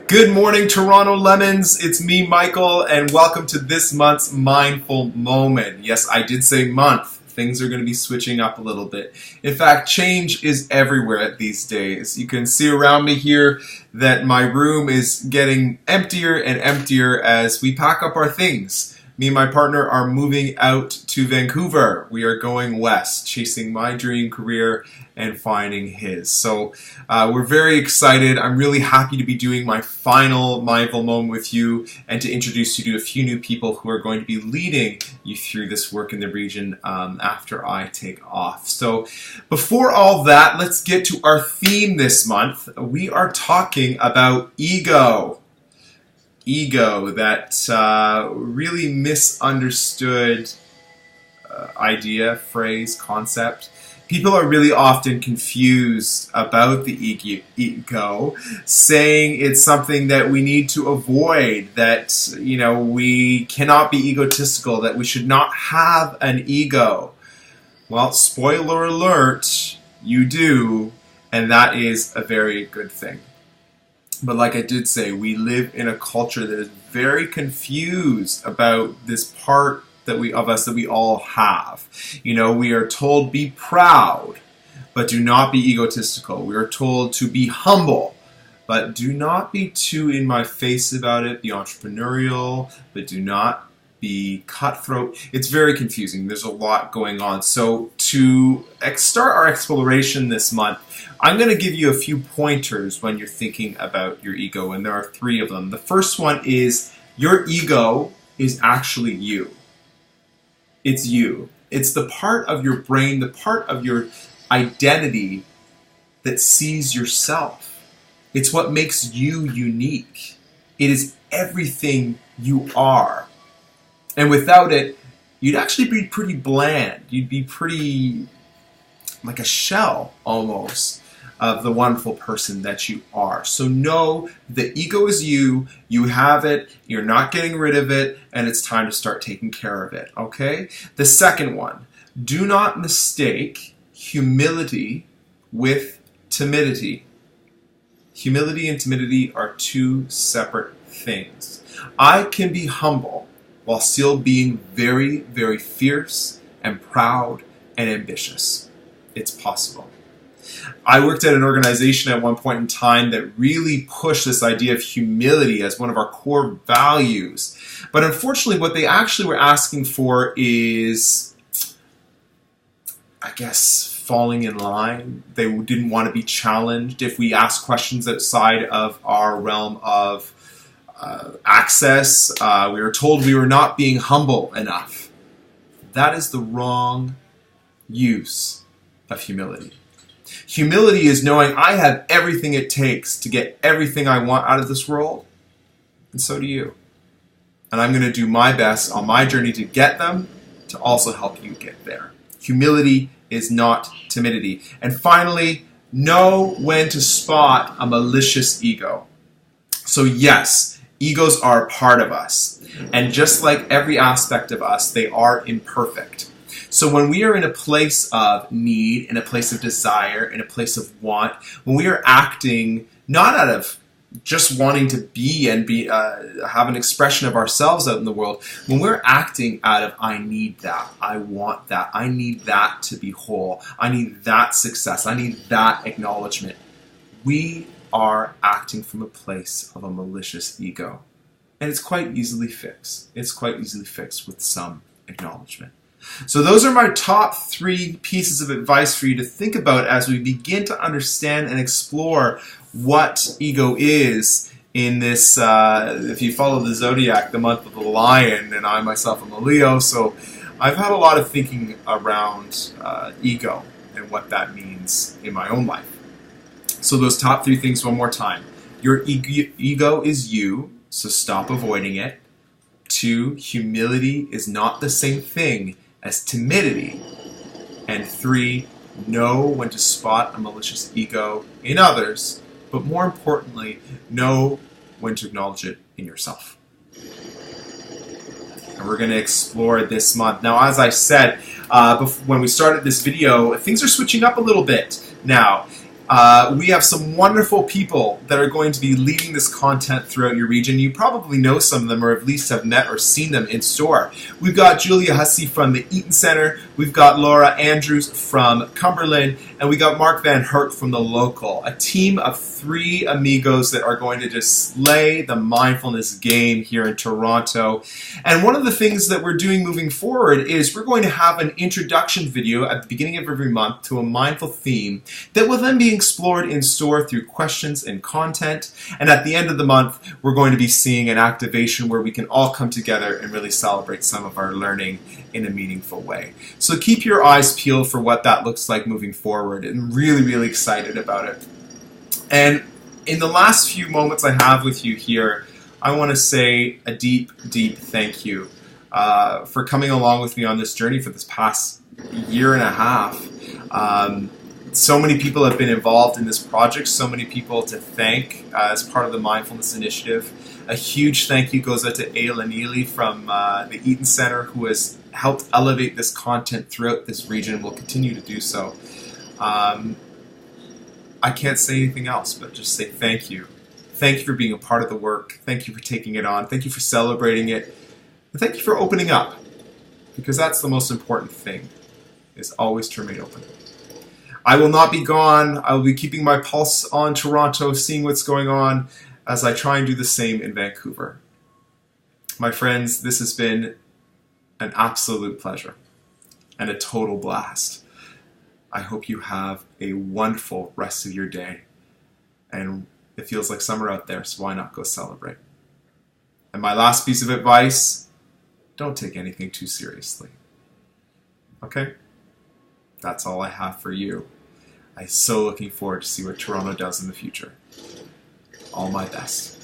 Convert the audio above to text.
Good morning, Toronto Lemons. It's me, Michael, and welcome to this month's Mindful Moment. Yes, I did say month. Things are going to be switching up a little bit. In fact, change is everywhere these days. You can see around me here that my room is getting emptier and emptier as we pack up our things. Me and my partner are moving out to Vancouver. We are going west, chasing my dream career and finding his. So we're very excited. I'm really happy to be doing my final Mindful Moment with you and to introduce you to a few new people who are going to be leading you through this work in the region after I take off. So before all that, let's get to our theme this month. We are talking about ego. Ego, that really misunderstood idea, phrase, concept. People are really often confused about the ego, saying it's something that we need to avoid, that, you know, we cannot be egotistical, that we should not have an ego. Well, spoiler alert, you do, and that is a very good thing. But like I did say, we live in a culture that is very confused about this part of us that we all have. You know, we are told be proud, but do not be egotistical. We are told to be humble, but do not be too in my face about it. Be entrepreneurial, but do not be cutthroat. It's very confusing. There's a lot going on. So to start our exploration this month, I'm going to give you a few pointers when you're thinking about your ego, and there are 3 of them. The first one is your ego is actually you. It's you. It's the part of your brain, the part of your identity that sees yourself. It's what makes you unique. It is everything you are. And without it, you'd actually be pretty bland. You'd be pretty like a shell almost of the wonderful person that you are. So know the ego is you, you have it, you're not getting rid of it, and it's time to start taking care of it, okay? The second one, do not mistake humility with timidity. Humility and timidity are 2 separate things. I can be humble while still being very, very fierce and proud and ambitious. It's possible. I worked at an organization at one point in time that really pushed this idea of humility as one of our core values. But unfortunately, what they actually were asking for is, I guess, falling in line. They didn't want to be challenged. If we asked questions outside of our realm of access, we were told we were not being humble enough. That is the wrong use of humility. Humility is knowing I have everything it takes to get everything I want out of this world, and so do you. And I'm going to do my best on my journey to get them, to also help you get there. Humility is not timidity. And finally, know when to spot a malicious ego. So yes, egos are a part of us. And just like every aspect of us, they are imperfect. So when we are in a place of need, in a place of desire, in a place of want, when we are acting not out of just wanting to be and have an expression of ourselves out in the world, when we're acting out of I need that, I want that, I need that to be whole, I need that success, I need that acknowledgement, we are acting from a place of a malicious ego. And it's quite easily fixed. It's quite easily fixed with some acknowledgement. So those are my top 3 pieces of advice for you to think about as we begin to understand and explore what ego is in this, if you follow the zodiac, the month of the lion, and I myself am a Leo, so I've had a lot of thinking around ego and what that means in my own life. So those top 3 things one more time. Your ego is you, so stop avoiding it. 2, humility is not the same thing as timidity. And 3, know when to spot a malicious ego in others, but more importantly, know when to acknowledge it in yourself. And we're going to explore this month. Now, as I said when we started this video, things are switching up a little bit now. We have some wonderful people that are going to be leading this content throughout your region. You probably know some of them, or at least have met or seen them in store. We've got Julia Hussey from the Eaton Center, we've got Laura Andrews from Cumberland, and we got Mark Van Hurt from the Local. A team of 3 amigos that are going to just slay the mindfulness game here in Toronto. And one of the things that we're doing moving forward is we're going to have an introduction video at the beginning of every month to a mindful theme that will then be explored in store through questions and content. And at the end of the month, we're going to be seeing an activation where we can all come together and really celebrate some of our learning in a meaningful way. So keep your eyes peeled for what that looks like moving forward. I'm really, really excited about it. And in the last few moments I have with you here, I want to say a deep, deep thank you for coming along with me on this journey for this past year and a half. So many people have been involved in this project, so many people to thank as part of the Mindfulness Initiative. A huge thank you goes out to Ayla Neely from the Eaton Center, who has helped elevate this content throughout this region and will continue to do so. I can't say anything else but just say thank you. Thank you for being a part of the work. Thank you for taking it on. Thank you for celebrating it. And thank you for opening up, because that's the most important thing, is always to remain open. I will not be gone. I will be keeping my pulse on Toronto, seeing what's going on as I try and do the same in Vancouver. My friends, this has been an absolute pleasure and a total blast. I hope you have a wonderful rest of your day. And it feels like summer out there, so why not go celebrate? And my last piece of advice, don't take anything too seriously. Okay? That's all I have for you. I'm so looking forward to see what Toronto does in the future. All my best.